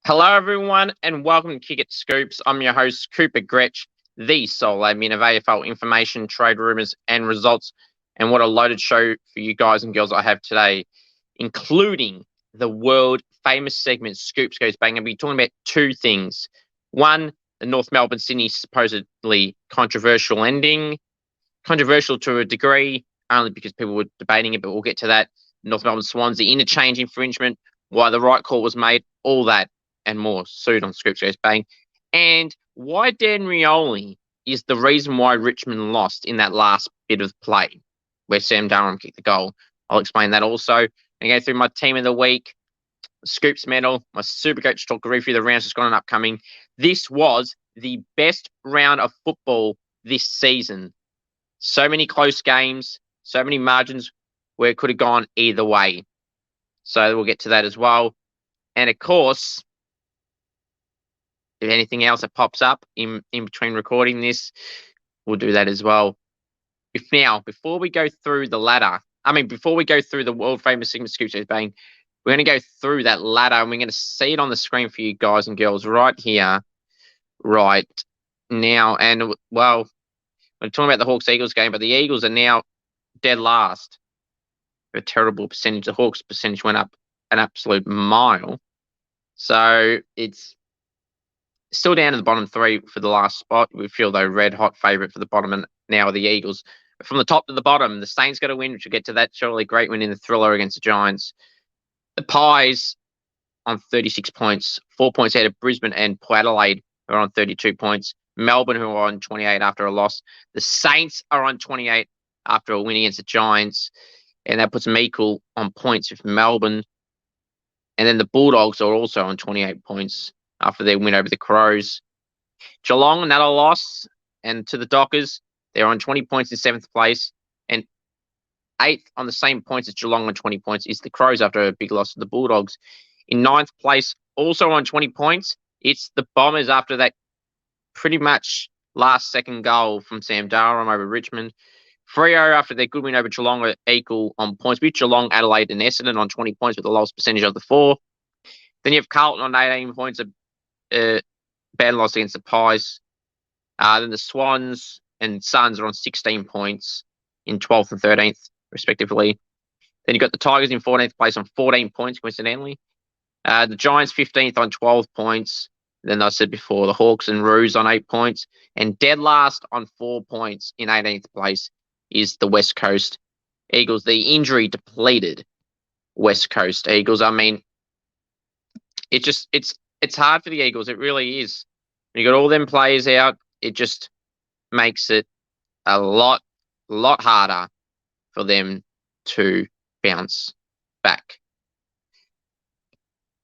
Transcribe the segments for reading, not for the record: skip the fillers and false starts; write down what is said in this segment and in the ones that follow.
Hello, everyone, and welcome to Kick It Scoops. I'm your host, Cooper Gretsch, the sole admin of AFL information, trade rumours, and results. And what a loaded show for you guys and girls I have today, including the world famous segment Scoops Goes Bang. I'm going to be talking about two things. One, the North Melbourne Sydney supposedly controversial ending. Controversial to a degree, only because people were debating it, but we'll get to that. North Melbourne Swans, the interchange infringement, why the right call was made, all that and more sued on Scoops Goes Bang. And why Dan Rioli is the reason why Richmond lost in that last bit of play where Sam Durham kicked the goal. I'll explain that also. And go through my team of the week, Scoops medal, my Supercoach Talk review, the rounds just gone and upcoming. This was the best round of football this season. So many close games, so many margins where it could have gone either way. So we'll get to that as well. And of course, if anything else that pops up in between recording this, we'll do that as well. Before we go through the ladder, before we go through the world famous segment Scoops Goes Bang, we're going to go through that ladder and we're going to see it on the screen for you guys and girls right here, right now. And, well, we're talking about the Hawks-Eagles game, but the Eagles are now dead last. A terrible percentage. The Hawks percentage went up an absolute mile. So it's still down to the bottom three for the last spot. We feel though red hot favourite for the bottom, and now the Eagles. From the top to the bottom, the Saints got to win, which we'll get to that shortly. Great win in the thriller against the Giants. The Pies on 36 points, 4 points out of Brisbane and Port Adelaide, who are on 32 points. Melbourne, who are on 28 after a loss. The Saints are on 28 after a win against the Giants, and that puts them equal on points with Melbourne. And then the Bulldogs are also on 28 points after their win over the Crows. Geelong, another loss, and to the Dockers, they're on 20 points in 7th place. And 8th on the same points as Geelong on 20 points is the Crows after a big loss to the Bulldogs. In 9th place, also on 20 points, it's the Bombers after that pretty much last-second goal from Sam Durham over Richmond. Freo, after their good win over Geelong, are equal on points with Geelong, Adelaide and Essendon on 20 points with the lowest percentage of the four. Then you have Carlton on 18 points, a bad loss against the Pies. Then the Swans and Suns are on 16 points in 12th and 13th, respectively. Then you've got the Tigers in 14th place on 14 points, coincidentally. The Giants 15th on 12 points. Then I said before, the Hawks and Roos on 8 points. And dead last on 4 points in 18th place is the West Coast Eagles, the injury depleted West Coast Eagles. I mean, it's hard for the Eagles. It really is. When you got all them players out, it just makes it a lot harder for them to bounce back.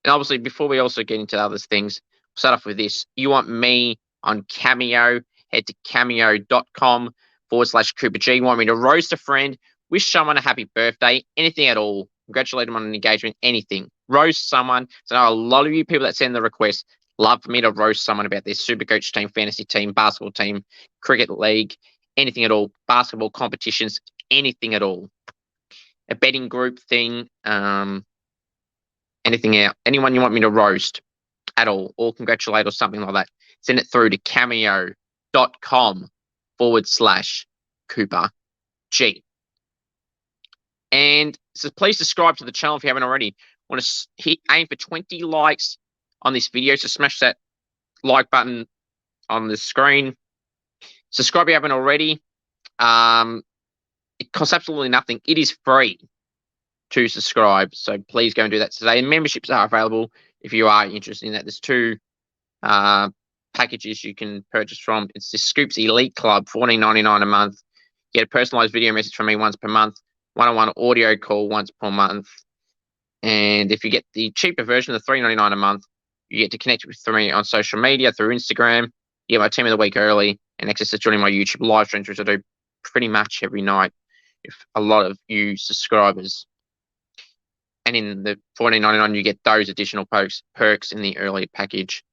And obviously, before we also get into other things, we'll start off with this. You want me on Cameo? Head to cameo.com/Cooper G. You want me to roast a friend, wish someone a happy birthday, anything at all, congratulate them on an engagement, anything. Roast someone. So I know a lot of you people that send the request love for me to roast someone about their Supercoach team, fantasy team, basketball team, cricket league, anything at all, basketball competitions, anything at all. A betting group thing, anything out. Anyone you want me to roast at all or congratulate or something like that, send it through to cameo.com/Cooper G. And so please subscribe to the channel if you haven't already. Want to aim for 20 likes on this video, so smash that like button on the screen. Subscribe if you haven't already. It costs absolutely nothing. It is free to subscribe, so please go and do that today. And memberships are available if you are interested in that. There's two packages you can purchase from. It's the Scoops Elite Club, $14.99 a month. You get a personalized video message from me once per month, one-on-one audio call once per month. And if you get the cheaper version, the $3.99 a month, you get to connect with me on social media through Instagram. You get my team of the week early and access to joining my YouTube live streams, which I do pretty much every night with a lot of you subscribers. And in the $14.99, you get those additional perks in the early package.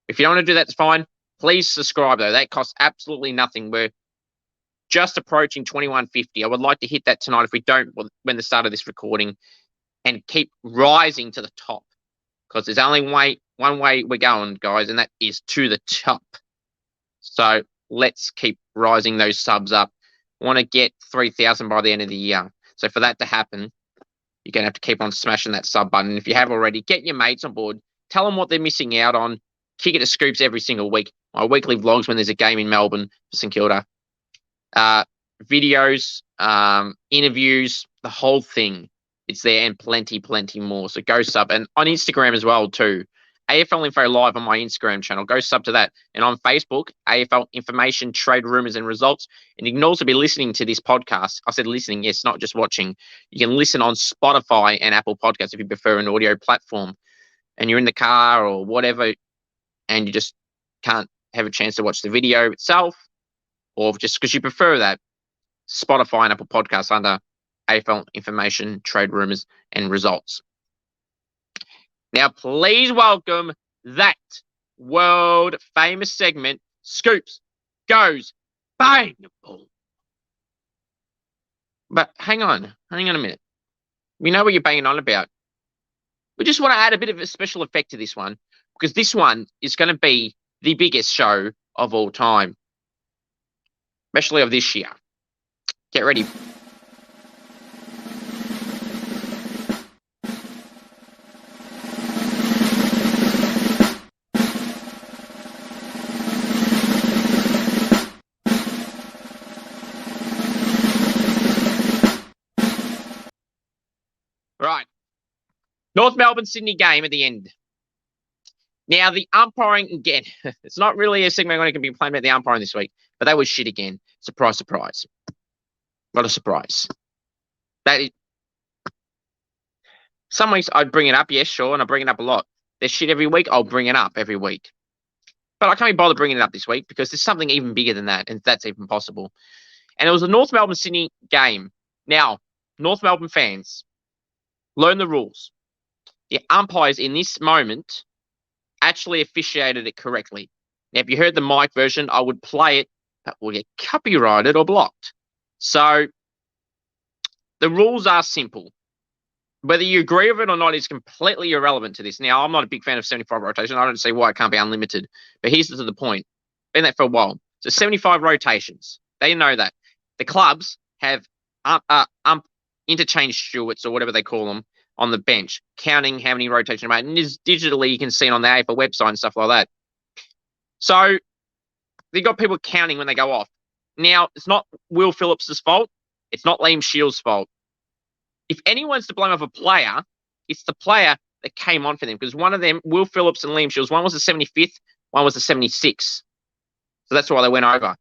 If you don't want to do that, it's fine. Please subscribe, though. That costs absolutely nothing. We're just approaching 2150. I would like to hit that tonight if we don't when the start of this recording, and keep rising to the top. because there's only one way we're going, guys, and that is to the top. So let's keep rising those subs up. I want to get 3,000 by the end of the year. So for that to happen, you're going to have to keep on smashing that sub button. If you have already, get your mates on board. Tell them what they're missing out on. Kick it to Scoops every single week. My weekly vlogs when there's a game in Melbourne for St Kilda. Videos, interviews, the whole thing. It's there and plenty more. So go sub. And on Instagram as well too. AFL Info Live on my Instagram channel. Go sub to that. And on Facebook, AFL Information, Trade Rumours and Results. And you can also be listening to this podcast. I said listening, yes, not just watching. You can listen on Spotify and Apple Podcasts if you prefer an audio platform. And you're in the car or whatever, and you just can't have a chance to watch the video itself, or just because you prefer that, Spotify and Apple Podcasts under AFL Information, Trade Rumours and Results. Now, please welcome that world famous segment, Scoops Goes Bang. But hang on a minute. We know what you're banging on about. We just want to add a bit of a special effect to this one, because this one is going to be the biggest show of all time, especially of this year. Get ready. Right. North Melbourne, Sydney game at the end. Now, the umpiring, again, it's not really a segment I'm going to be playing about the umpiring this week, but that was shit again. Surprise, surprise. What a surprise. Some weeks I'd bring it up, yes, sure, and I bring it up a lot. There's shit every week, I'll bring it up every week. But I can't be bothered bringing it up this week because there's something even bigger than that, and that's even possible. And it was a North Melbourne, Sydney game. Now, North Melbourne fans, learn the rules. The umpires in this moment actually officiated it correctly. Now, if you heard the mic version, I would play it, but will get copyrighted or blocked. So the rules are simple. Whether you agree with it or not is completely irrelevant to this. Now, I'm not a big fan of 75 rotation. I don't see why it can't be unlimited. But here's to the point. Been that for a while. So 75 rotations. They know that. The clubs have interchange stewards or whatever they call them on the bench, counting how many rotations are made. And digitally, you can see it on the AFL website and stuff like that. So they've got people counting when they go off. Now, it's not Will Phillips' fault. It's not Liam Shields' fault. If anyone's to blame of a player, it's the player that came on for them. Because one of them, Will Phillips and Liam Shields, one was the 75th, one was the 76th. So that's why they went over.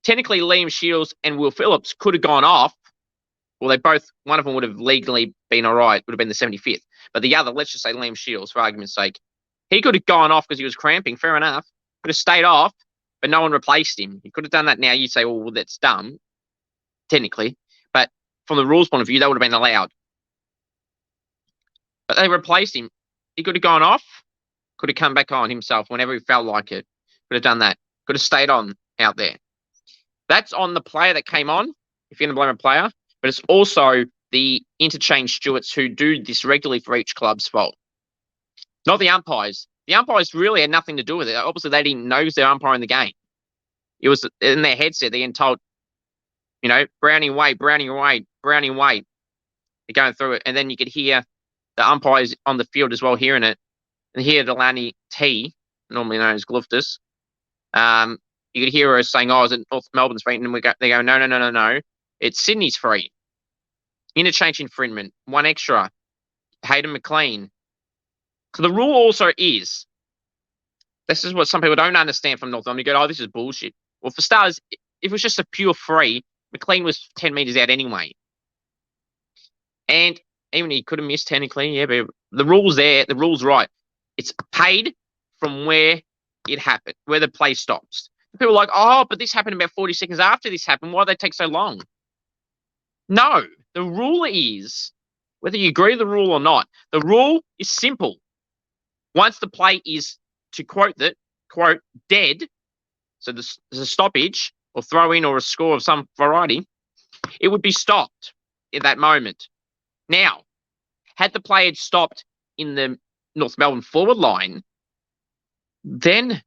Technically, Liam Shields and Will Phillips could have gone off. Well, one of them would have legally been all right, would have been the 75th. But the other, let's just say Liam Shields, for argument's sake, he could have gone off because he was cramping, fair enough. Could have stayed off, but no one replaced him. He could have done that now. You say, well, that's dumb, technically. But from the rules point of view, that would have been allowed. But they replaced him. He could have gone off, could have come back on himself whenever he felt like it. Could have done that. Could have stayed on out there. That's on the player that came on, if you're going to blame a player. But it's also the interchange stewards who do this regularly for each club's fault. Not the umpires. The umpires really had nothing to do with it. Obviously, they didn't know they're umpiring the game. It was in their headset. They're getting told, Browning Wade. They're going through it. And then you could hear the umpires on the field as well hearing it. And hear Delaney T, normally known as Gluftus. You could hear her saying, is it North Melbourne's free? And they go, no. It's Sydney's free. Interchange infringement. One extra. Hayden McLean. So the rule also is, this is what some people don't understand from North Melbourne. You go, this is bullshit. Well, for starters, if it was just a pure free, McLean was 10 metres out anyway. And even he could have missed technically, yeah, but the rule's there. The rule's right. It's paid from where it happened, where the play stops. People are like, but this happened about 40 seconds after this happened. Why did they take so long? No, the rule is, whether you agree with the rule or not, the rule is simple. Once the play is, to quote, dead, so there's a stoppage or throw in or a score of some variety, it would be stopped in that moment. Now, had the play had stopped in the North Melbourne forward line, then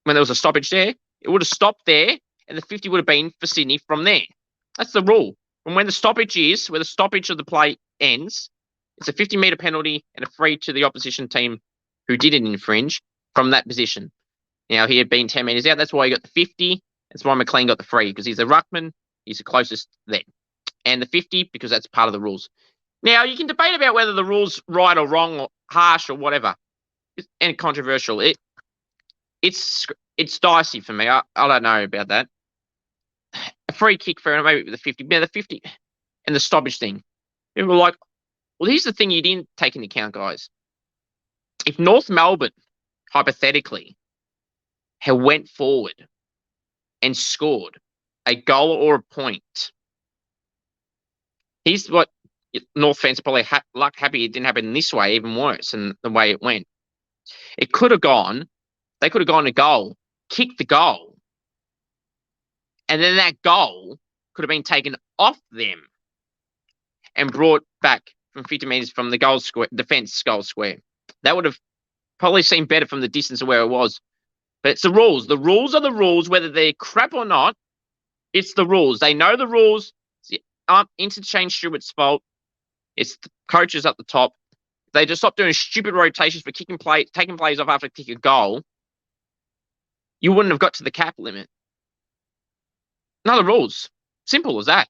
when there was a stoppage there, it would have stopped there, and the 50 would have been for Sydney from there. That's the rule. From when the stoppage is, where the stoppage of the play ends, it's a 50-metre penalty and a free to the opposition team who didn't infringe from that position. Now, he had been 10 metres out. That's why he got the 50. That's why McLean got the free, because he's a ruckman. He's the closest there. And the 50, because that's part of the rules. Now, you can debate about whether the rule's right or wrong or harsh or whatever. And controversial. It's dicey for me. I don't know about that. A free kick for maybe the 50. Yeah, the 50 and the stoppage thing. People were like, well, here's the thing you didn't take into account, guys. If North Melbourne, hypothetically, had went forward and scored a goal or a point, here's what North fans are probably happy it didn't happen this way, even worse than the way it went. It could have gone, they could have gone to goal, kicked the goal, and then that goal could have been taken off them and brought back from 50 metres from the goal square, defence goal square. That would have probably seemed better from the distance of where it was. But it's the rules. The rules are the rules, whether they're crap or not. It's the rules. They know the rules. It's the interchange Stewart's fault. It's the coaches up the top. They just stop doing stupid rotations for taking plays off after kick a goal. You wouldn't have got to the cap limit. None of the rules. Simple as that.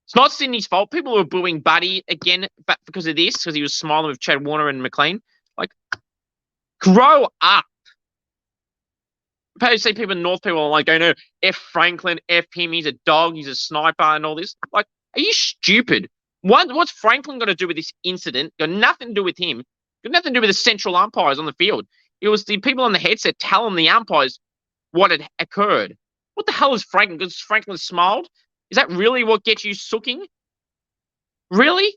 It's not Sydney's fault. People were booing Buddy again because of this, because he was smiling with Chad Warner and McLean. Like, grow up. I see people in North, people are like, going, no, F Franklin, F him, he's a dog, he's a sniper, and all this. Like, are you stupid? What's Franklin got to do with this incident? Got nothing to do with him. Got nothing to do with the central umpires on the field. It was the people on the headset telling the umpires what had occurred. What the hell is Franklin? Because Franklin smiled? Is that really what gets you sooking? Really?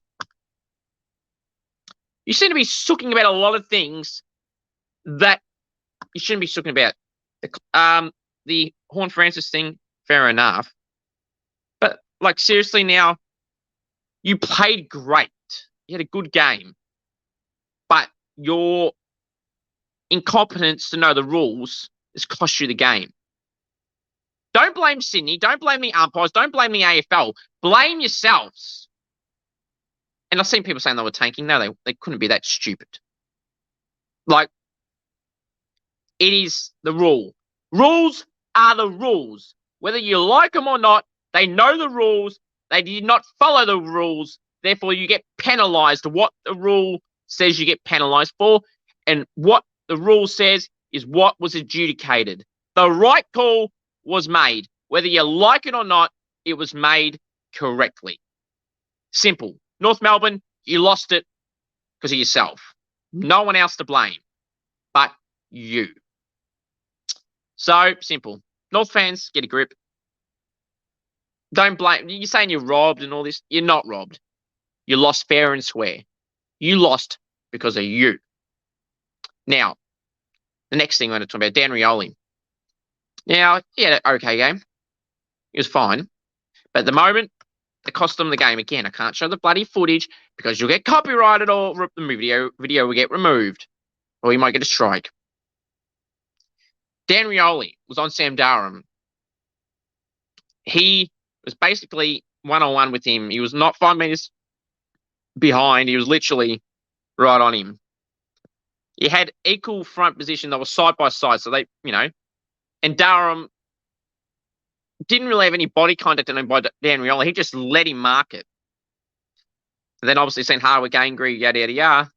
You seem to be sooking about a lot of things that you shouldn't be sooking about. The Horn Francis thing, fair enough. But, like, seriously now, you played great. You had a good game. But your incompetence to know the rules has cost you the game. Don't blame Sydney. Don't blame the umpires. Don't blame the AFL. Blame yourselves. And I've seen people saying they were tanking. No, they couldn't be that stupid. Like, it is the rule. Rules are the rules. Whether you like them or not, they know the rules. They did not follow the rules. Therefore, you get penalised. What the rule says you get penalised for, and what the rule says is what was adjudicated. The right call was made. Whether you like it or not, it was made correctly. Simple. North Melbourne, you lost it because of yourself. No one else to blame but you. So, simple. North fans, get a grip. Don't blame. You're saying you're robbed and all this. You're not robbed. You lost fair and square. You lost because of you. Now, the next thing I want to talk about, Dan Rioli. Now, he had an okay game. He was fine. But at the moment, it cost them the game. Again, I can't show the bloody footage because you'll get copyrighted or the video will get removed. Or you might get a strike. Dan Rioli was on Sam Durham. He was basically one-on-one with him. He was not 5 metres behind. He was literally right on him. He had equal front position. They were side by side. So they, and Durham didn't really have any body contact on him by Dan Rioli. He just let him mark it. And then obviously sent Hardwick angry, yada, yada, yada.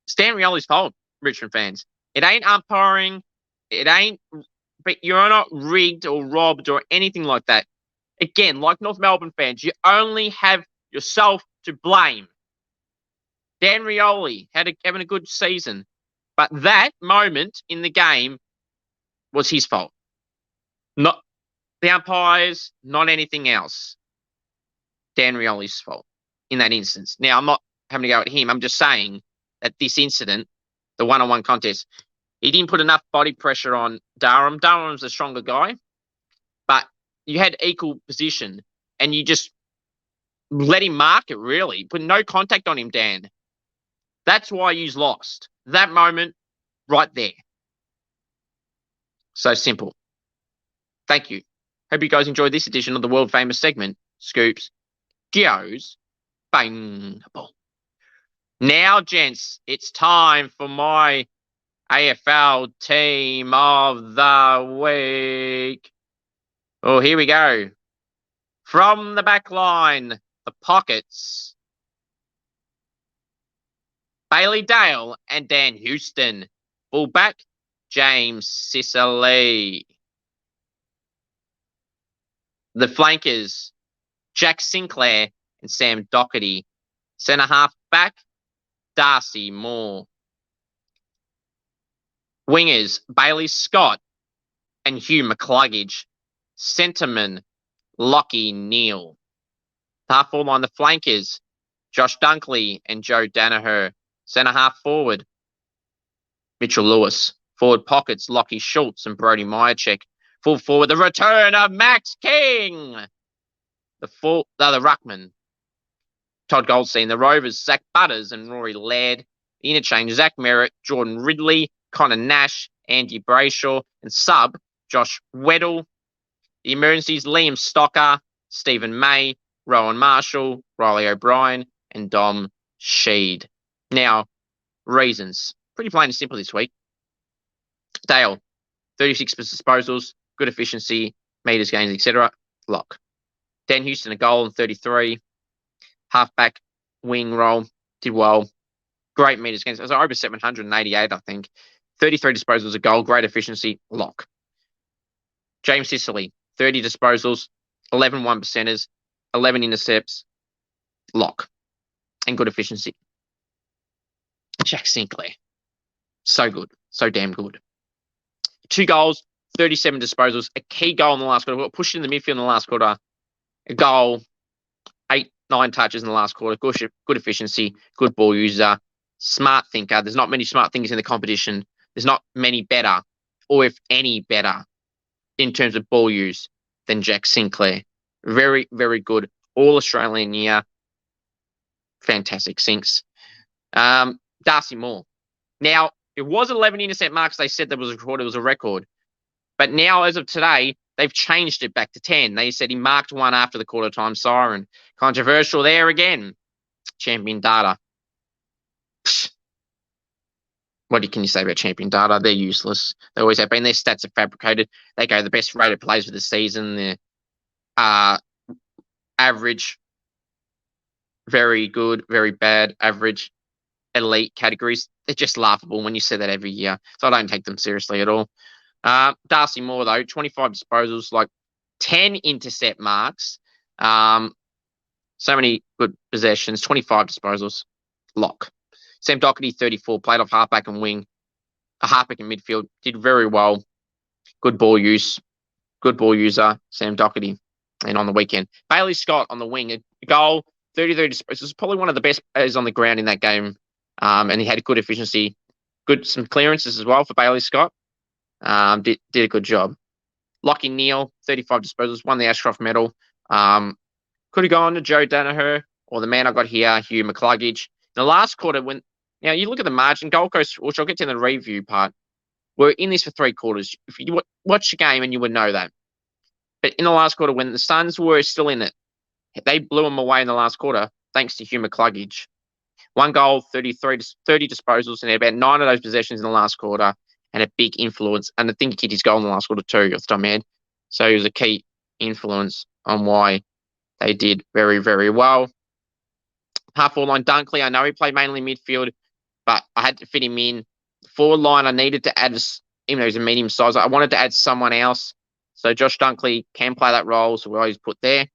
It's Dan Rioli's fault, Richmond fans. It ain't umpiring. But you're not rigged or robbed or anything like that. Again, like North Melbourne fans, you only have yourself to blame. Dan Rioli having a good season. But that moment in the game was his fault. Not the umpires, not anything else. Dan Rioli's fault in that instance. Now, I'm not having to go at him. I'm just saying that this incident, the one-on-one contest, he didn't put enough body pressure on Durham. Durham's a stronger guy, but you had equal position and you just let him mark it, really. Put no contact on him, Dan. That's why you lost. That moment right there. So simple. Thank you. Hope you guys enjoyed this edition of the world famous segment, Scoops Gio's Bang Ball. Now, gents, it's time for my AFL team of the week. Oh, here we go. From the back line, the Pockets, Bailey Dale and Dan Houston. Fullback, James Sicily. The flankers, Jack Sinclair and Sam Doherty. Centre half back, Darcy Moore. Wingers, Bailey Scott and Hugh McCluggage. Centreman, Lockie Neal. Half forward line, the flankers, Josh Dunkley and Joe Danaher. Centre half forward, Mitchell Lewis. Forward pockets, Lockie Schultz and Brody Myercheck. Full forward, the return of Max King. The ruckman, Todd Goldstein. The Rovers, Zach Butters and Rory Laird. The interchange, Zach Merritt, Jordan Ridley, Connor Nash, Andy Brayshaw, and sub, Josh Weddle. The emergencies, Liam Stocker, Stephen May, Rowan Marshall, Riley O'Brien, and Dom Sheed. Now, reasons. Pretty plain and simple this week. Dale, 36 disposals, good efficiency, metres gains, etc. Lock. Dan Houston, a goal and 33. Halfback, wing role, did well. Great metres gains. It was over 788, I think. 33 disposals, a goal, great efficiency, lock. James Sicily, 30 disposals, 11 1%ers, 11 intercepts, lock. And good efficiency. Jack Sinclair, so good, so damn good. 2 goals, 37 disposals, a key goal in the last quarter. Pushed in the midfield in the last quarter. A goal, 8-9 touches in the last quarter. Good efficiency, good ball user, smart thinker. There's not many smart thinkers in the competition. There's not many better, or if any better, in terms of ball use than Jack Sinclair. Very, very good. All Australian year. Fantastic sinks. Darcy Moore. Now, it was 11 intercept marks. They said that was recorded. It was a record. But now, as of today, they've changed it back to 10. They said he marked one after the quarter time siren. Controversial there again. Champion data. Psh. What can you say about champion data? They're useless. They always have been. Their stats are fabricated. They go the best rated players for the season. They're average, very good, very bad, average, elite categories. They're just laughable when you say that every year. So I don't take them seriously at all. Darcy Moore, though, 25 disposals, like 10 intercept marks. So many good possessions, 25 disposals, lock. Sam Doherty, 34, played off halfback and wing. A halfback in midfield, did very well. Good ball use, good ball user, Sam Doherty. And on the weekend, Bailey Scott on the wing, a goal, 33 disposals. Probably one of the best players on the ground in that game. And he had good efficiency, some clearances as well for Bailey Scott. Did a good job. Lockie Neal, 35 disposals, won the Ashcroft medal. Could have gone to Joe Danaher or the man I got here, Hugh McCluggage. In the last quarter, now you look at the margin, Gold Coast, which I'll get to in the review part, we're in this for 3 quarters. If you watch the game and you would know that. But in the last quarter, when the Suns were still in it, they blew them away in the last quarter, thanks to Hugh McCluggage. 1 goal, 30 disposals, and about 9 of those possessions in the last quarter, and a big influence. And I think he kicked his goal in the last quarter too, off the top of my head. So he was a key influence on why they did very, very well. Half forward line, Dunkley. I know he played mainly midfield, but I had to fit him in. Forward line, I needed to add, even though he's a medium size, I wanted to add someone else. So Josh Dunkley can play that role, so we always put there.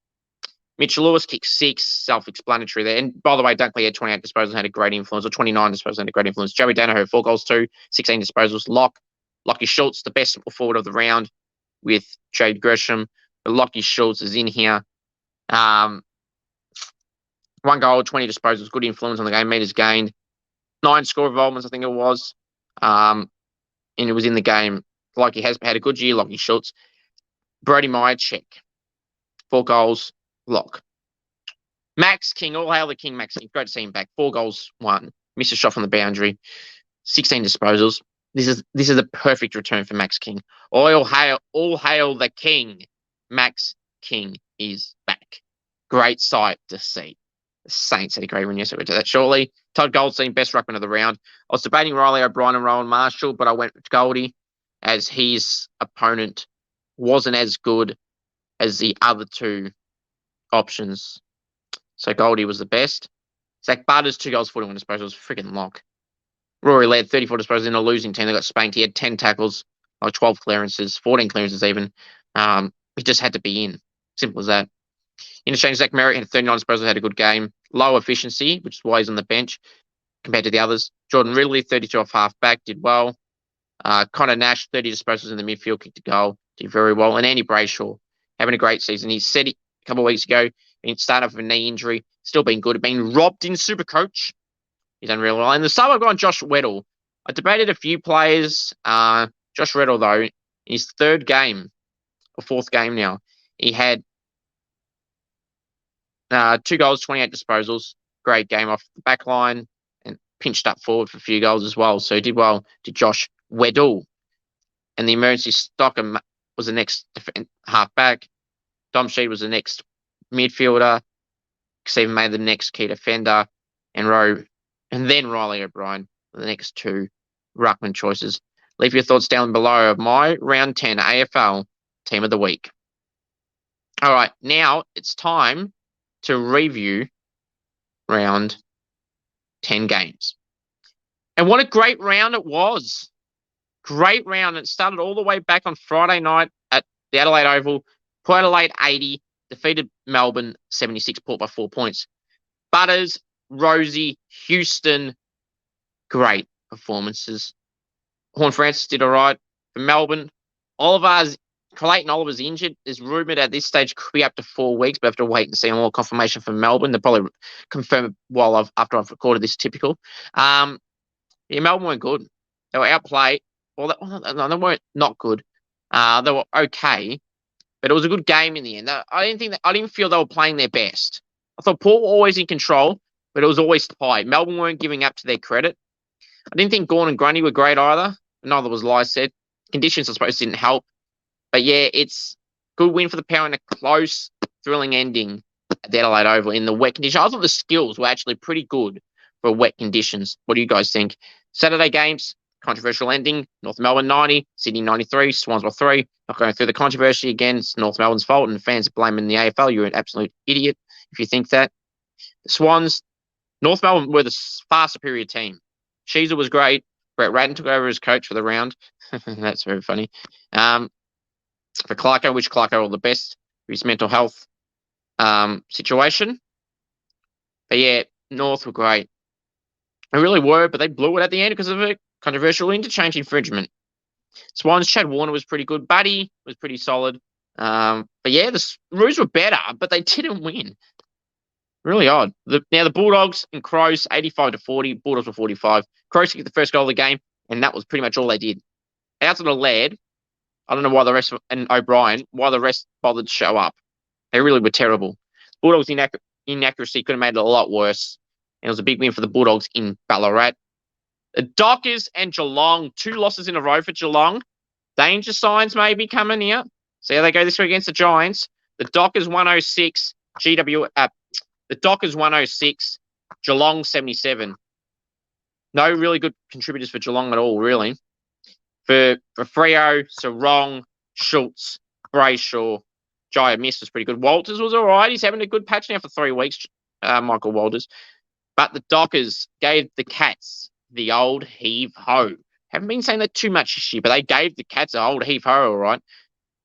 Mitchell Lewis kicked 6, self-explanatory there. And by the way, Dunkley had 28 disposals, had a great influence, or 29 disposals, had a great influence. Joey Danaher, 4 goals too, 16 disposals. Lockie Schultz, the best forward of the round with Jade Gresham. But Lockie Schultz is in here. 1 goal, 20 disposals, good influence on the game, meters gained. 9 score involvements, I think it was. And it was in the game. Like he has had a good year, Lockie Schultz. Brody Myercheck, 4 goals, lock. Max King, all hail the King, Max King. Great to see him back. 4 goals, 1. missed a shot from the boundary, 16 disposals. This is a perfect return for Max King. All hail the King. Max King is back. Great sight to see. The Saints had a great win yesterday. We'll do that shortly. Todd Goldstein, best ruckman of the round. I was debating Riley O'Brien and Rowan Marshall, but I went with Goldie as his opponent wasn't as good as the other two options. So Goldie was the best. Zach Butters, 2 goals, 41 disposals. Freaking lock. Rory led 34 disposals in a losing team. They got spanked. He had 10 tackles, like 12 clearances, 14 clearances even. He just had to be in. Simple as that. Interchange, Zach Merritt had 39 disposals, had a good game. Low efficiency, which is why he's on the bench compared to the others. Jordan Ridley, 32 off half back, did well. Connor Nash, 30 disposals in the midfield, kicked a goal, did very well. And Andy Brayshaw, having a great season. He said a couple of weeks ago, he started off with a knee injury, still been good, been robbed in Supercoach. He's done really well. And the sub I've gone Josh Weddle. I debated a few players. Josh Weddle, though, in his 3rd game, or 4th game now, he had 2 goals, 28 disposals. Great game off the back line and pinched up forward for a few goals as well. So he did well to Josh Weddle. And the emergency stocker was the next half-back. Dom Sheed was the next midfielder. Stephen made the next key defender. And then Riley O'Brien, the next 2 ruckman choices. Leave your thoughts down below of my round 10 AFL team of the week. All right, now it's time to review round 10 games. And what a great round it was. Great round. It started all the way back on Friday night at the Adelaide Oval. Port Adelaide 80, defeated Melbourne 76, Port by 4 points. Butters, Rosie, Houston, great performances. Horne-Francis did all right. For Melbourne, Clayton Oliver's injured. Is rumoured at this stage could be up to 4 weeks, but I have to wait and see more confirmation from Melbourne. They'll probably confirm it after I've recorded this. Typical. Melbourne weren't good. They were outplayed. Well, they weren't not good. They were okay, but it was a good game in the end. I didn't feel they were playing their best. I thought Port were always in control, but it was always tight. Melbourne weren't giving up to their credit. I didn't think Gawn and Grundy were great either. Neither was Lycett. Conditions, I suppose, didn't help. But yeah, it's good win for the Power and a close, thrilling ending at the Adelaide Oval in the wet conditions. I thought the skills were actually pretty good for wet conditions. What do you guys think? Saturday games, controversial ending. North Melbourne 90, Sydney 93, Swans by 3. Not going through the controversy again. It's North Melbourne's fault, and fans are blaming the AFL. You're an absolute idiot if you think that. The Swans, North Melbourne were the far superior team. Sheezer was great. Brett Ratton took over as coach for the round. That's very funny. For Clarko, wish Clarko all the best for his mental health situation. But yeah, North were great. They really were, but they blew it at the end because of a controversial interchange infringement. Swans, Chad Warner was pretty good. Buddy was pretty solid. But yeah, the Roos were better, but they didn't win. Really odd. Now the Bulldogs and Crows, 85-40. Bulldogs were 45. Crows kicked the first goal of the game, and that was pretty much all they did. Outside of Laird, I don't know why the rest, and O'Brien, why the rest bothered to show up. They really were terrible. Bulldogs' inaccuracy could have made it a lot worse. And it was a big win for the Bulldogs in Ballarat. The Dockers and Geelong, 2 losses in a row for Geelong. Danger signs maybe coming here. See how they go this week against the Giants. The Dockers 106, the Dockers 106, Geelong 77. No really good contributors for Geelong at all, really. For Freo, Sarong, Schultz, Brayshaw, Jaya Miss was pretty good. Walters was all right. He's having a good patch now for 3 weeks, Michael Walters. But the Dockers gave the Cats the old heave-ho. Haven't been saying that too much this year, but they gave the Cats the old heave-ho, all right.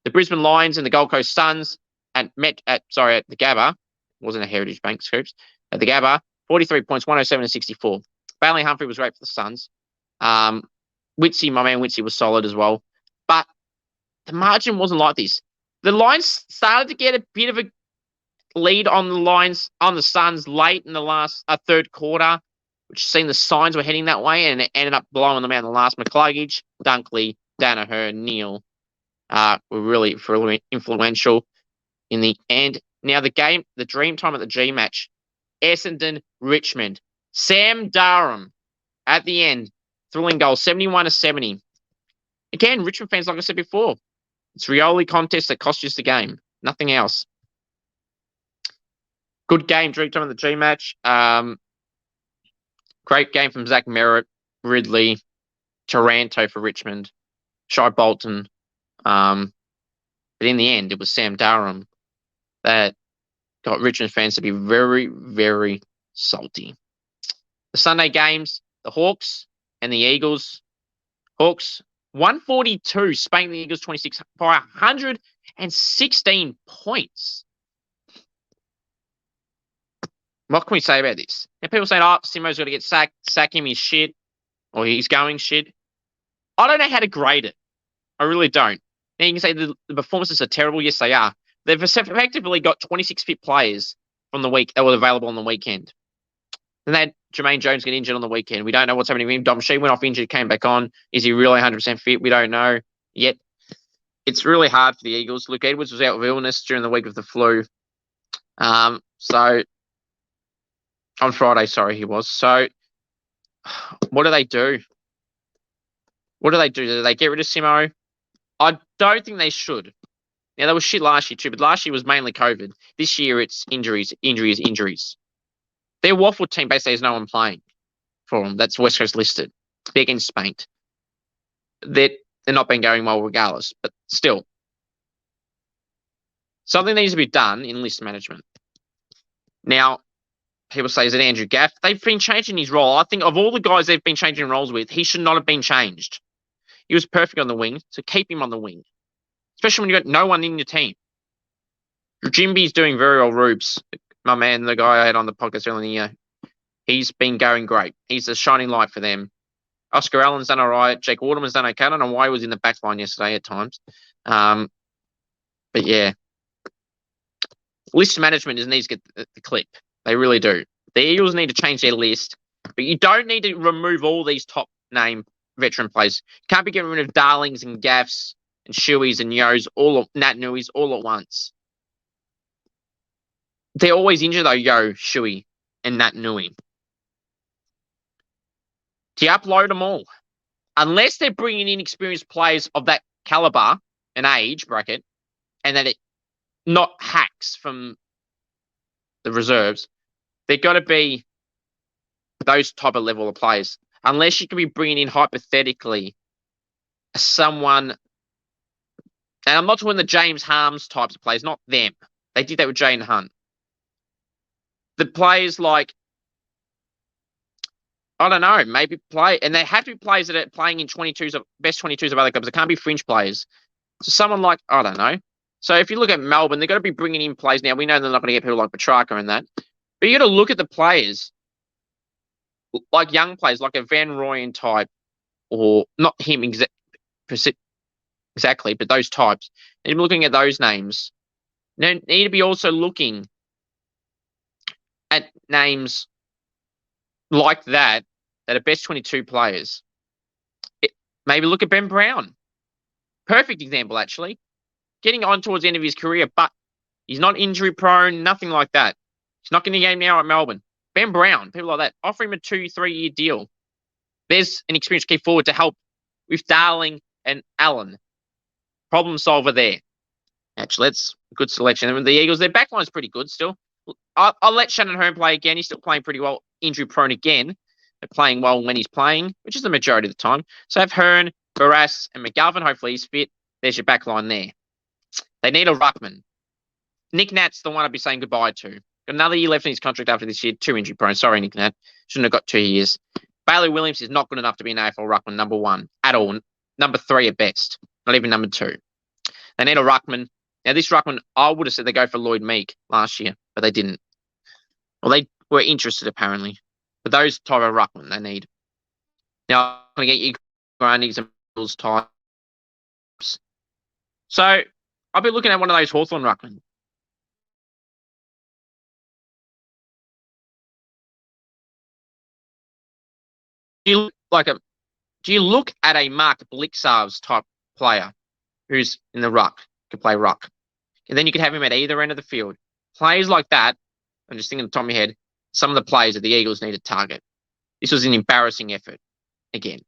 The Brisbane Lions and the Gold Coast Suns at the Gabba, wasn't a Heritage Bank, Scoops, at the Gabba, 43 points, 107-64. Bailey Humphrey was great for the Suns. Witsy, my man Witsy was solid as well. But the margin wasn't like this. The Lions started to get a bit of a lead on the Suns late in the last third quarter, which seemed the signs were heading that way, and it ended up blowing them out in the last. McCluggage, Dunkley, Danaher, Neal were really influential in the end. Now the dream time at the G match, Essendon, Richmond. Sam Durham at the end, thrilling goal, 71-70. Again, Richmond fans, like I said before, it's Rioli contest that cost you the game. Nothing else. Good game, dream time of the G match. Great game from Zach Merritt, Ridley, Taranto for Richmond, Shai Bolton. But in the end, it was Sam Durham that got Richmond fans to be very, very salty. The Sunday games, the Hawks and the Eagles. Hawks 142, spanking the Eagles 26 by 116 points. What can we say about this? Now, people saying, oh, Simo's got to get sacked, sack him, he's shit, or he's going shit. I don't know how to grade it. I really don't. Now, you can say the performances are terrible. Yes, they are. They've effectively got 26 fit players from the week that were available on the weekend. Then they had Jermaine Jones get injured on the weekend. We don't know what's happening with him. Dom Shee went off injured, came back on. Is he really 100% fit? We don't know yet. It's really hard for the Eagles. Luke Edwards was out with illness during the week of the flu. So on Friday, sorry, he was. So what do they do? What do? Do they get rid of Simo? I don't think they should. Now, they were shit last year too, but last year was mainly COVID. This year, it's injuries. Their waffle team basically has no one playing for them. That's West Coast listed. They're getting spanked. They're not been going well regardless, but still. Something needs to be done in list management. Now, people say, is it Andrew Gaff? They've been changing his role. I think of all the guys they've been changing roles with, he should not have been changed. He was perfect on the wing, so keep him on the wing. Especially when you've got no one in your team. Jimby's doing very well, Rubes. My man, the guy I had on the podcast earlier in the year. He's been going great. He's a shining light for them. Oscar Allen's done all right. Jake Waterman's done okay. I don't know why he was in the back line yesterday at times. But yeah. List management needs to get the clip. They really do. The Eagles need to change their list. But you don't need to remove all these top name veteran players. You can't be getting rid of Darlings and Gaffs and Shueys and Yos, Nat Nuis all at once. They're always injured though, Yo, Shuey, and Nat Nui. Do you upload them all? Unless they're bringing in experienced players of that caliber and age bracket, and that it not hacks from the reserves, they're got to be those type of level of players. Unless you can be bringing in hypothetically someone, and I'm not talking the James Harms types of players, not them. They did that with Jane Hunt. The players like, I don't know, maybe play, and they have to be players that are playing in 22s of best 22s of other clubs. They can't be fringe players. So someone like, I don't know. So if you look at Melbourne, they've got to be bringing in players now. We know they're not going to get people like Petrarca and that, but you got to look at the players, like young players, like a Van Rooyen type, or not him exactly, but those types. And you're looking at those names. Now, need to be also looking at names like that are best 22 players. Maybe look at Ben Brown. Perfect example, actually. Getting on towards the end of his career, but he's not injury prone, nothing like that. He's not getting a game now at Melbourne. Ben Brown, people like that, offer him a 2-3 year deal. There's an experienced key forward to help with Darling and Allen. Problem solver there. Actually, that's a good selection. And the Eagles, their backline is pretty good still. I'll let Shannon Hearn play again. He's still playing pretty well, injury prone again. They're playing well when he's playing, which is the majority of the time. So have Hearn, Barras, and McGovern. Hopefully he's fit. There's your backline there. They need a ruckman. Nick Nat's the one I'd be saying goodbye to. Got another year left in his contract after this year. 2 injury prone. Sorry, Nick Nat. Shouldn't have got 2 years. Bailey Williams is not good enough to be an AFL ruckman, number 1 at all. Number 3 at best. Not even number 2. They need a ruckman. Now, this ruckman, I would have said they go for Lloyd Meek last year, but they didn't. Well, they were interested, apparently. But those type of ruckman they need. Now, I'm going to get you Grundys and Mills types. So, I'll be looking at one of those Hawthorn ruckmen. Do you look at a Mark Blixarves type player who's in the ruck, can play ruck? And then you could have him at either end of the field. Players like that, I'm just thinking on the top of my head, some of the players that the Eagles need to target. This was an embarrassing effort again.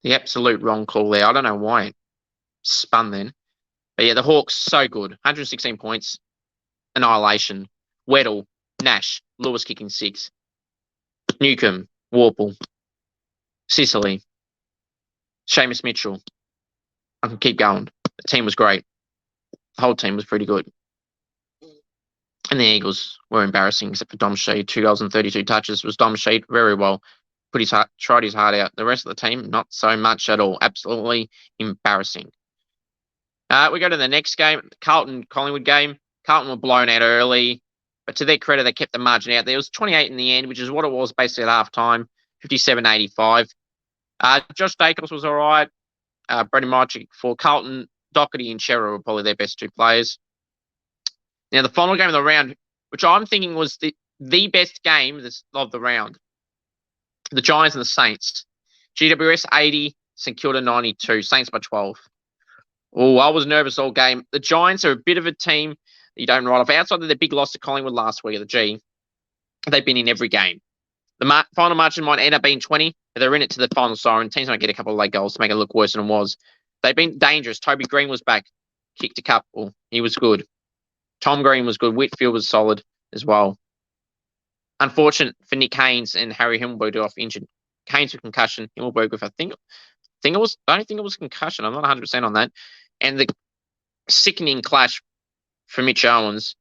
The absolute wrong call there. I don't know why it spun then. But yeah, the Hawks, so good. 116 points. Annihilation. Weddle, Nash, Lewis kicking 6. Newcomb, Warple, Sicily, Seamus Mitchell. I can keep going. The team was great. The whole team was pretty good. And the Eagles were embarrassing, except for Dom Sheed. 2 goals and 32 touches was Dom Sheed very well. Tried his heart out. The rest of the team, not so much at all. Absolutely embarrassing. We go to the next game, Carlton-Collingwood game. Carlton were blown out early, but to their credit, they kept the margin out. There was 28 in the end, which is what it was basically at halftime, 57-85. Josh Dacos was all right. Brendan Mychick for Carlton. Doherty and Shearer were probably their best 2 players. Now, the final game of the round, which I'm thinking was the best game of the round, the Giants and the Saints. GWS 80, St Kilda 92, Saints by 12. Oh, I was nervous all game. The Giants are a bit of a team that you don't write off. Outside of the big loss to Collingwood last week at the G, they've been in every game. The final margin might end up being 20, but they're in it to the final siren. Teams might get a couple of late goals to make it look worse than it was. They've been dangerous. Toby Green was back, kicked a couple. He was good. Tom Green was good. Whitfield was solid as well. Unfortunate for Nick Haynes and Harry Himmelberg off injured. Haynes with concussion. Himmelberg with, I don't think it was concussion. I'm not 100% on that. And the sickening clash for Mitch Owens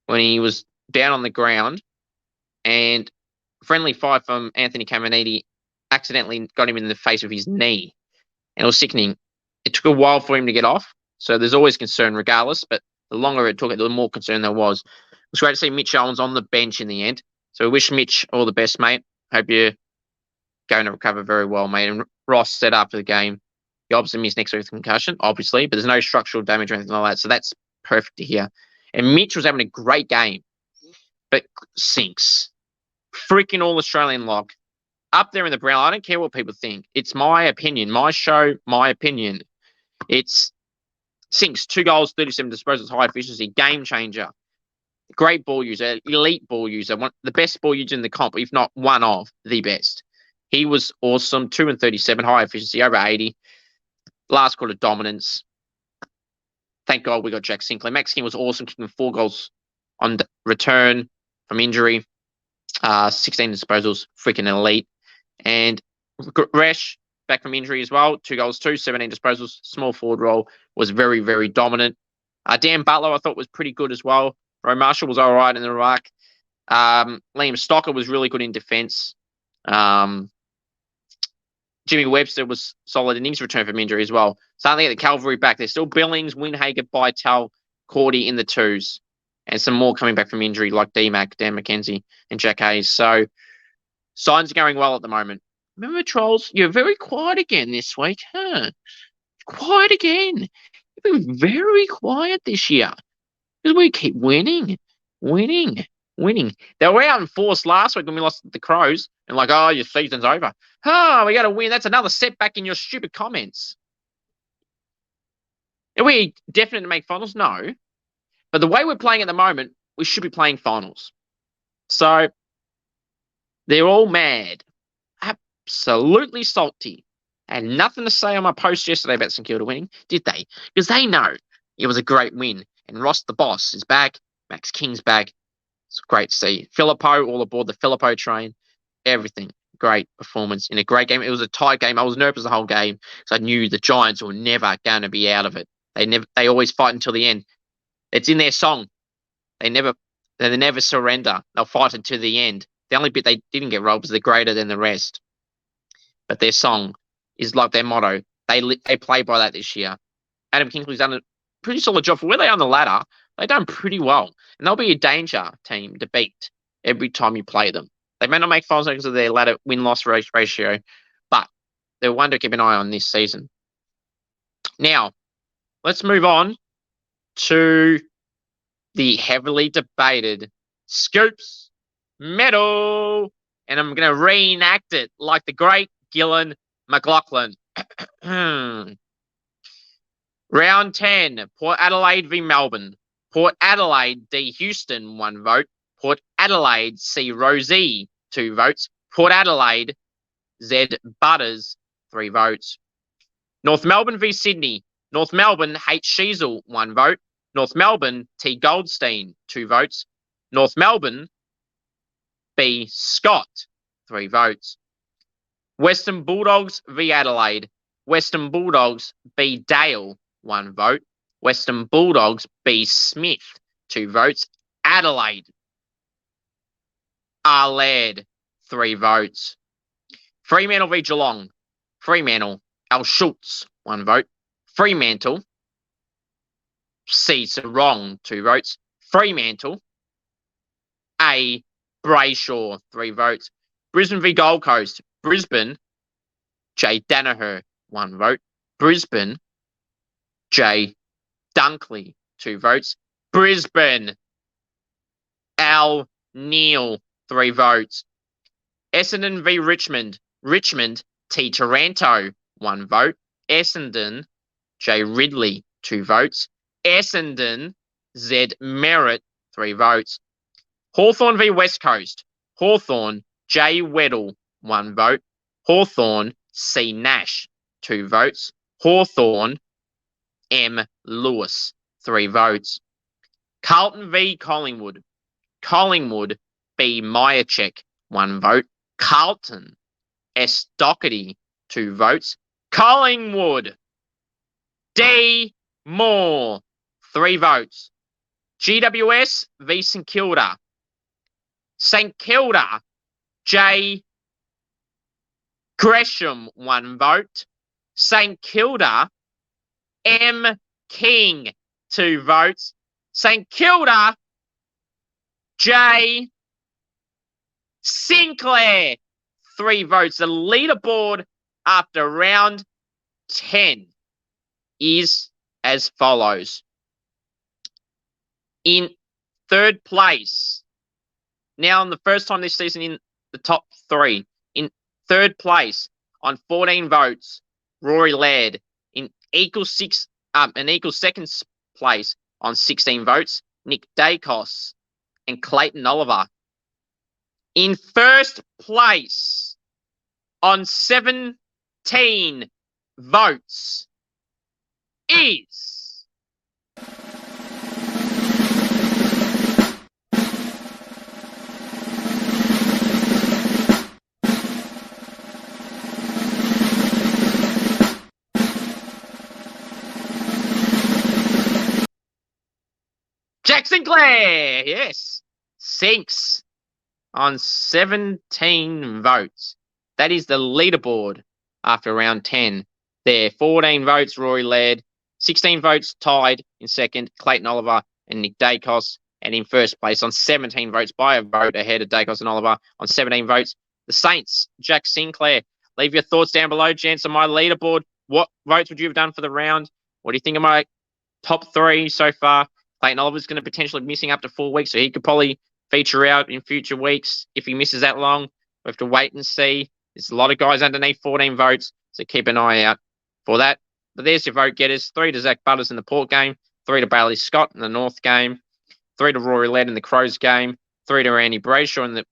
when he was down on the ground and friendly fight from Anthony Caminiti accidentally got him in the face of his knee. And it was sickening. It took a while for him to get off. So there's always concern regardless, but the longer it took, the more concern there was. It was great to see Mitch Owens on the bench in the end. So we wish Mitch all the best, mate. Hope you're going to recover very well, mate. And Ross set up for the game. He obviously missed next week with concussion, obviously, but there's no structural damage or anything like that. So that's perfect to hear. And Mitch was having a great game, but Sinks. Freaking All-Australian lock. Up there in the Brown. I don't care what people think. It's my opinion. My show, my opinion. It's Sinks. 2 goals, 37 disposals, high efficiency. Game changer. Great ball user. Elite ball user. The best ball user in the comp, if not one of the best. He was awesome. 2 and 37, high efficiency, over 80. Last quarter dominance. Thank God we got Jack Sinclair. Max King was awesome, kicking 4 goals on return from injury. 16 disposals, freaking elite. And Resh, back from injury as well. 2 goals, 17 disposals. Small forward role, was very, very dominant. Dan Butler, I thought, was pretty good as well. Roy Marshall was all right in the ruck. Liam Stocker was really good in defence. Jimmy Webster was solid in his return from injury as well. Starting to get the cavalry back. There's still Billings, Winhager, Bytel, Cordy in the 2s. And some more coming back from injury like D-Mac, Dan McKenzie, and Jack Hayes. So signs are going well at the moment. Remember, Trolls, you're very quiet again this week, huh? Quiet again. You've been very quiet this year. Because we keep winning. They were out in force last week when we lost the Crows. And like, oh, your season's over. Oh, we got to win. That's another setback in your stupid comments. Are we definite to make finals? No. But the way we're playing at the moment, we should be playing finals. So they're all mad. Absolutely salty. Had nothing to say on my post yesterday about St Kilda winning, did they? Because they know it was a great win. And Ross the boss is back. Max King's back. It's great to see. Filippo all aboard the Filippo train. Everything. Great performance in a great game. It was a tight game. I was nervous the whole game because I knew the Giants were never going to be out of it. They always fight until the end. It's in their song. They never surrender. They'll fight until the end. The only bit they didn't get robbed was they're greater than the rest. But their song is like their motto. They play by that this year. Adam Kingsley's done a pretty solid job for where they are on the ladder. They've done pretty well. And they'll be a danger team to beat every time you play them. They may not make finals because of their ladder win-loss ratio, but they're one to keep an eye on this season. Now, let's move on to the heavily debated Scoops medal. and I'm going to reenact it like the great Gillan McLaughlin. Round 10, Port Adelaide v Melbourne. Port Adelaide D Houston, 1 vote. Port Adelaide C Rosie, 2 votes. Port Adelaide Z Butters, 3 votes. North Melbourne v Sydney. North Melbourne H Sheasel, 1 vote. North Melbourne T Goldstein, 2 votes. North Melbourne B Scott, 3 votes. Western Bulldogs v Adelaide. Western Bulldogs B Dale, 1 vote. Western Bulldogs B Smith, 2 votes. Adelaide R Laird, 3 votes. Fremantle v Geelong. Fremantle L Schultz, 1 vote. Fremantle C Sarong, 2 votes. Fremantle A Brayshaw, 3 votes. Brisbane v Gold Coast. Brisbane J Danaher, 1 vote. Brisbane J Dunkley, 2 votes. Brisbane Al Neil, 3 votes. Essendon v Richmond. Richmond T Taranto, 1 vote. Essendon J Ridley, 2 votes. Essendon Z Merritt, 3 votes. Hawthorn v West Coast. Hawthorn J Weddle, 1 vote. Hawthorn C Nash, 2 votes. Hawthorn M Lewis, 3 votes. Carlton v Collingwood. Collingwood B Myercheck, 1 vote. Carlton S Doherty, 2 votes. Collingwood D Moore, 3 votes. GWS v St Kilda. St Kilda J Gresham, 1 vote. St Kilda M King, 2 votes. St Kilda J Sinclair, 3 votes. The leaderboard after round 10 is as follows. In 3rd place, now in the first time this season in the top 3, in 3rd place on 14 votes, Rory Laird. In equal 2nd place on 16 votes, Nick Dacos and Clayton Oliver. In 1st place on 17 votes is Jack Sinclair. Yes, Sinks on 17 votes. That is the leaderboard after round 10. There, 14 votes, Rory Laird. 16 votes tied in 2nd, Clayton Oliver and Nick Dacos. And in 1st place on 17 votes, by a vote ahead of Dacos and Oliver on 17 votes, the Saints, Jack Sinclair. Leave your thoughts down below, gents, on my leaderboard. What votes would you have done for the round? What do you think of my top 3 so far? Clayton Oliver's going to potentially be missing up to 4 weeks, so he could probably feature out in future weeks. If he misses that long, we have to wait and see. There's a lot of guys underneath 14 votes, so keep an eye out for that. But there's your vote getters. 3 to Zach Butters in the Port game, 3 to Bailey Scott in the North game, 3 to Rory Laird in the Crows game, 3 to Randy Brayshaw in the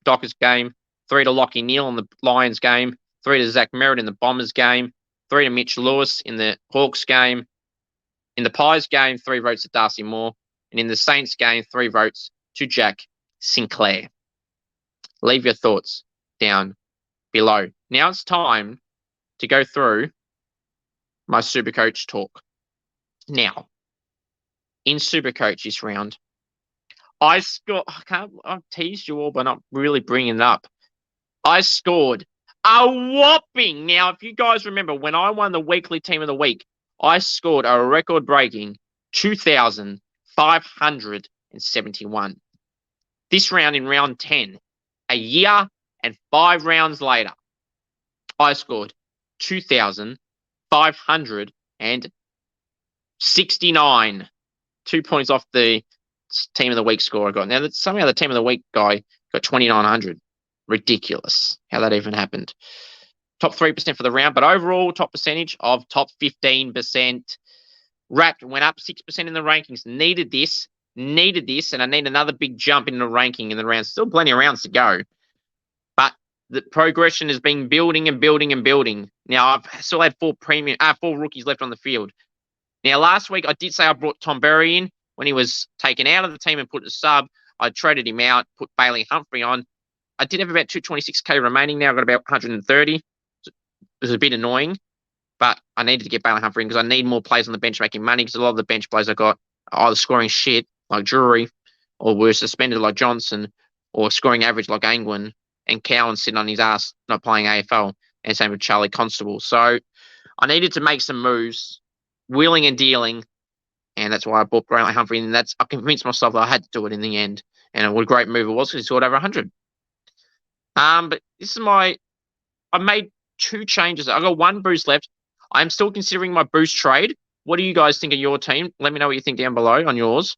Dockers game, 3 to Lockie Neal in the Lions game, 3 to Zach Merritt in the Bombers game, 3 to Mitch Lewis in the Hawks game. In the Pies game, 3 votes to Darcy Moore. And in the Saints game, 3 votes to Jack Sinclair. Leave your thoughts down below. Now it's time to go through my Supercoach talk. Now, in Supercoach this round, I've teased you all by not really bringing it up. I scored a whopping, now if you guys remember, when I won the weekly team of the week, I scored a record-breaking 2,571. This round, in round 10, a year and 5 rounds later, I scored 2,569. 2 points off the team of the week score I got. Now, somehow the team of the week guy got 2,900. Ridiculous how that even happened. Top 3% for the round, but overall top percentage of top 15%. Wrapped went up 6% in the rankings. Needed this, and I need another big jump in the ranking in the round. Still plenty of rounds to go, but the progression has been building and building and building. Now I've still had four rookies left on the field. Now last week I did say I brought Tom Berry in when he was taken out of the team and put a sub. I traded him out, put Bailey Humphrey on. I did have about 226k remaining. Now I've got about 130. It was a bit annoying, but I needed to get Bailey Humphrey in because I need more players on the bench making money, because a lot of the bench players I got are either scoring shit like Drury, or were suspended like Johnson, or scoring average like Angwin, and Cowan sitting on his ass not playing AFL, and same with Charlie Constable. So I needed to make some moves, wheeling and dealing, and that's why I bought Bailey Humphrey, and I convinced myself that I had to do it in the end. And what a great move it was, because he scored over 100. But this is I made 2 changes. I got 1 boost left. I'm still considering my boost trade. What do you guys think of your team? Let me know what you think down below on yours,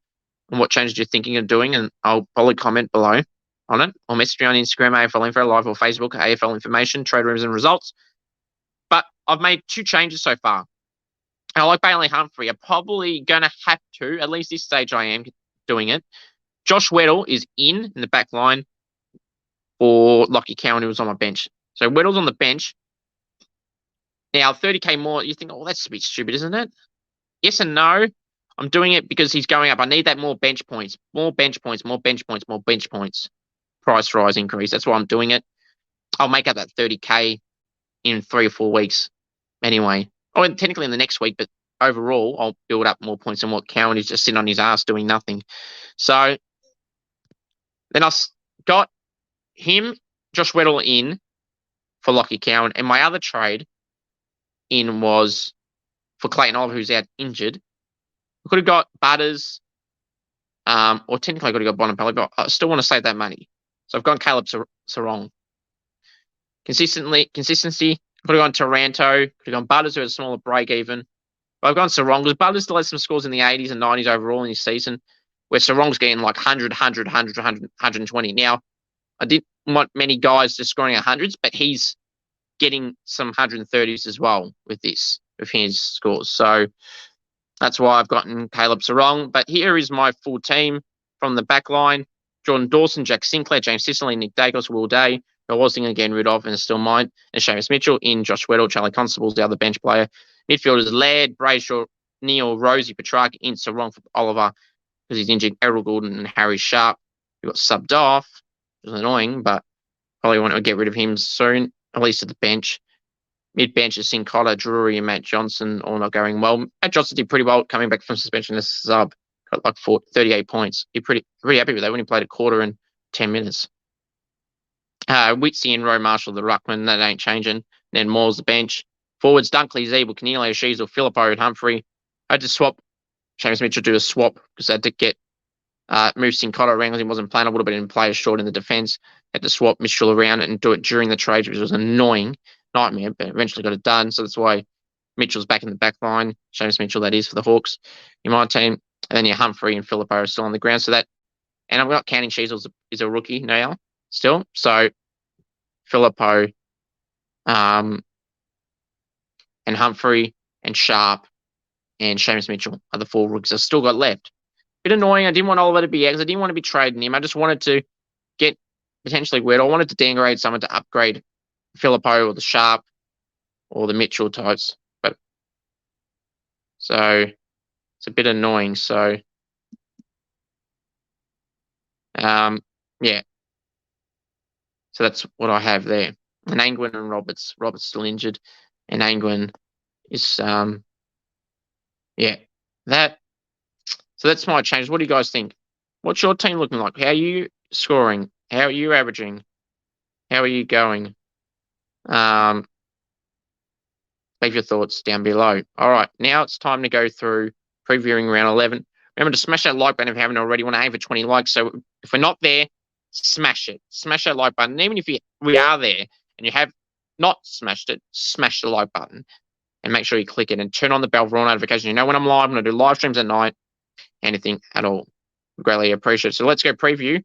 and what changes you're thinking of doing, and I'll probably comment below on it, or message me on Instagram, AFL Info Live, or Facebook, AFL Information, Trade Rooms and Results. But I've made 2 changes so far. And I like Bailey Humphrey. I'm probably going to have to, at least this stage I am doing it. Josh Weddle is in the back line for Lockie Cowan, who was on my bench. So Weddle's on the bench. Now, 30k more, you think, oh, that's a bit stupid, isn't it? Yes and no. I'm doing it because he's going up. I need that more bench points. More bench points, more bench points, more bench points. Price rise increase. That's why I'm doing it. I'll make up that 30k in 3 or 4 weeks anyway. Oh, and technically in the next week, but overall, I'll build up more points than what Cowan is just sitting on his ass doing nothing. So then I got him, Josh Weddle, in for Lockie Cowan, and my other trade in was for Clayton Oliver, who's out injured. We could have got Butters, or technically I could have got Bonampelli, but I still want to save that money. So I've gone Caleb Sarong. Consistency, I could have gone Taranto, could have gone Butters, who has a smaller break even. But I've gone Sarong, because Butters still has some scores in the 80s and 90s overall in his season, where Sarong's getting like 100, 120. Now, I didn't want many guys just scoring 100s, but he's getting some 130s as well with his scores. So that's why I've gotten Caleb Sarong. But here is my full team from the back line. Jordan Dawson, Jack Sinclair, James Sicily, Nick Dacos, Will Day, who I was thinking again, rid of and is still mine, and Seamus Mitchell in, Josh Weddle, Charlie Constable's the other bench player. Midfielders, Laird, Brayshaw, Neil, Rosie, Petrarca, in Sarong for Oliver, because he's injured, Errol Gordon and Harry Sharp, who got subbed off, which was annoying, but probably want to get rid of him soon, at least at the bench. Mid-bench is Sincotta, Drury, and Matt Johnson, all not going well. Matt Johnson did pretty well coming back from suspension as a sub. Got like 38 points. You're pretty happy with that when he played a quarter in 10 minutes. Witsy and Rowe Marshall, the ruckman, that ain't changing. Then Moore's the bench. Forwards, Dunkley, Zeeble, Canelio, Sheasel, Phillippo, and Humphrey. I had to swap. Seamus Mitchell do a swap because I had to get move Sincotta around because he wasn't playing. I would have been in players short in the defence. Had to swap Mitchell around and do it during the trade, which was an annoying nightmare, but eventually got it done. So that's why Mitchell's back in the back line. Seamus Mitchell, that is, for the Hawks in my team. And then your Humphrey and Phillippo are still on the ground. So that, and I'm not counting Sheasel is a rookie now still. So Phillippo, and Humphrey and Sharp and Seamus Mitchell are the 4 rookies I've still got left. Bit annoying. I didn't want Oliver to be out because I didn't want to be trading him. I just wanted to get potentially weird. I wanted to downgrade someone to upgrade Phillippo or the Sharp or the Mitchell types. But so it's a bit annoying. So yeah. So that's what I have there. And Angwin and Roberts still injured, and Angwin is yeah. So that's my change. What do you guys think? What's your team looking like? How are you scoring? How are you averaging? How are you going? Leave your thoughts down below. All right, now it's time to go through previewing round 11. Remember to smash that like button if you haven't already. Want to aim for 20 likes. So if we're not there, smash it. Smash that like button. And even if we are there and you have not smashed it, smash the like button and make sure you click it and turn on the bell for all notifications. You know when I'm live, I'm going to do live streams at night, anything at all. Greatly appreciate it. So let's go preview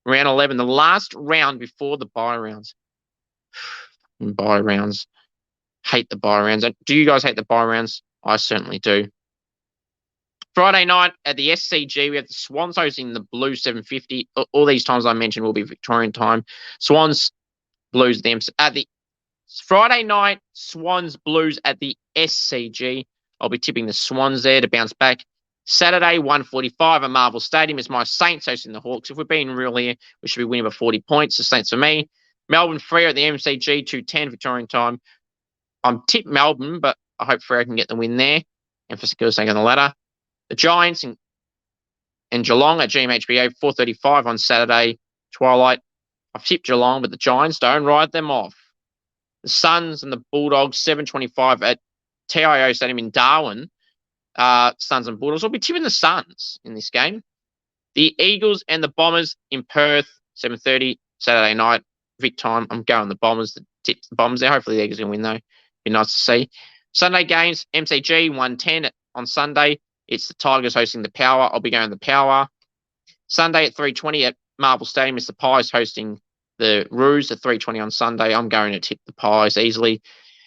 Round 11, the last round before the bye rounds. Bye rounds. Hate the bye rounds. Do you guys hate the bye rounds? I certainly do. Friday night at the SCG, we have the Swans hosting the Blues 750. All these times I mentioned will be Victorian time. Swans, Blues, at the Friday night, Swans, Blues at the SCG. I'll be tipping the Swans there to bounce back. Saturday, 1:45 at Marvel Stadium is my Saints hosting the Hawks. If we're being real here, we should be winning by 40 points. The Saints for me. Melbourne, Freo at the MCG, 2:10 Victorian time. I'm tipped Melbourne, but I hope Freo can get the win there. And for secure sake on the ladder. The Giants and Geelong at GMHBA, 4:35 on Saturday, twilight. I've tipped Geelong, but the Giants, don't write them off. The Suns and the Bulldogs, 7:25 at TIO Stadium in Darwin. Suns and Bulldogs. I'll be tipping the Suns in this game. The Eagles and the Bombers in Perth, 7:30 Saturday night, Vic time. I'm going the Bombers to tip the Bombers there. Hopefully the Eagles can win though. Be nice to see. Sunday games, MCG, 1:10 on Sunday. It's the Tigers hosting the Power. I'll be going the Power. Sunday at 3:20 at Marvel Stadium. It's the Pies hosting the Roos at 3:20 on Sunday. I'm going to tip the Pies easily.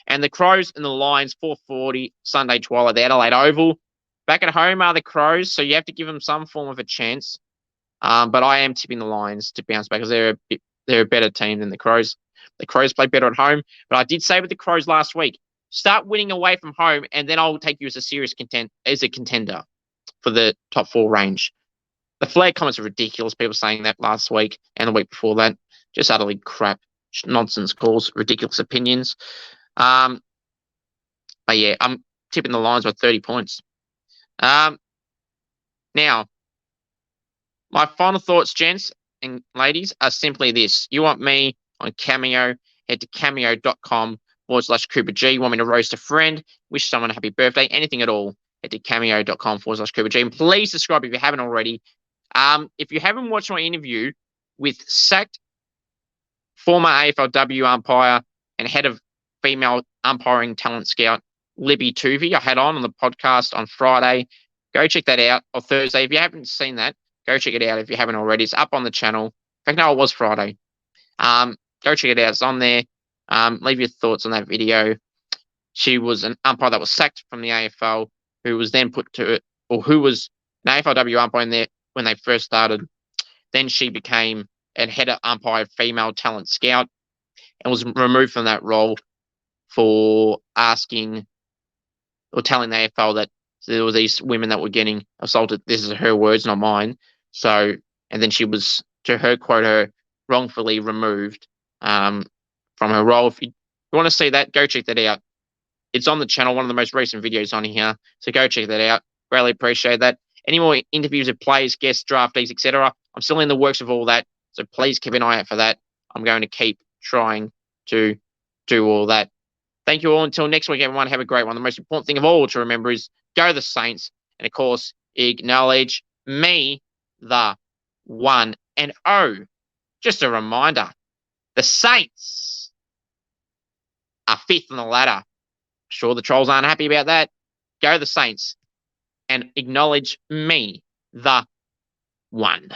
And the Crows and the Lions, 4:40 Sunday twilight at the Adelaide Oval. Back at home are the Crows, so you have to give them some form of a chance. But I am tipping the Lions to bounce back because they're a better team than the Crows. The Crows play better at home. But I did say with the Crows last week, start winning away from home, and then I'll take you as a serious contender for the top 4 range. The Flair comments are ridiculous. People saying that last week and the week before that. Just utterly crap, nonsense calls, ridiculous opinions. But yeah, I'm tipping the Lions by 30 points. Now, my final thoughts, gents and ladies, are simply this. You want me on Cameo, head to cameo.com/Cooper G. You want me to roast a friend, wish someone a happy birthday, anything at all, head to cameo.com/Cooper G. And please subscribe if you haven't already. If you haven't watched my interview with sacked former AFLW umpire and head of female umpiring talent scout, Libby Tuvey, I had on the podcast on Friday. Go check that out. Or Thursday. If you haven't seen that, go check it out if you haven't already. It's up on the channel. In fact, no, it was Friday. Go check it out. It's on there. Leave your thoughts on that video. She was an umpire that was sacked from the AFL, who was then who was an AFLW umpire there when they first started. Then she became a head of umpire female talent scout and was removed from that role for asking or telling the AFL that there were these women that were getting assaulted. This is her words, not mine. So, and then she was, to her quote, wrongfully removed from her role. If you want to see that, go check that out. It's on the channel, one of the most recent videos on here. So go check that out. Greatly appreciate that. Any more interviews of players, guests, draftees, etc. I'm still in the works of all that. So please keep an eye out for that. I'm going to keep trying to do all that. Thank you all. Until next week, everyone, have a great one. The most important thing of all to remember is go the Saints. And, of course, acknowledge me, the 1 and 0. Just a reminder, the Saints are 5th on the ladder. Sure, the Trolls aren't happy about that. Go the Saints and acknowledge me, the 1.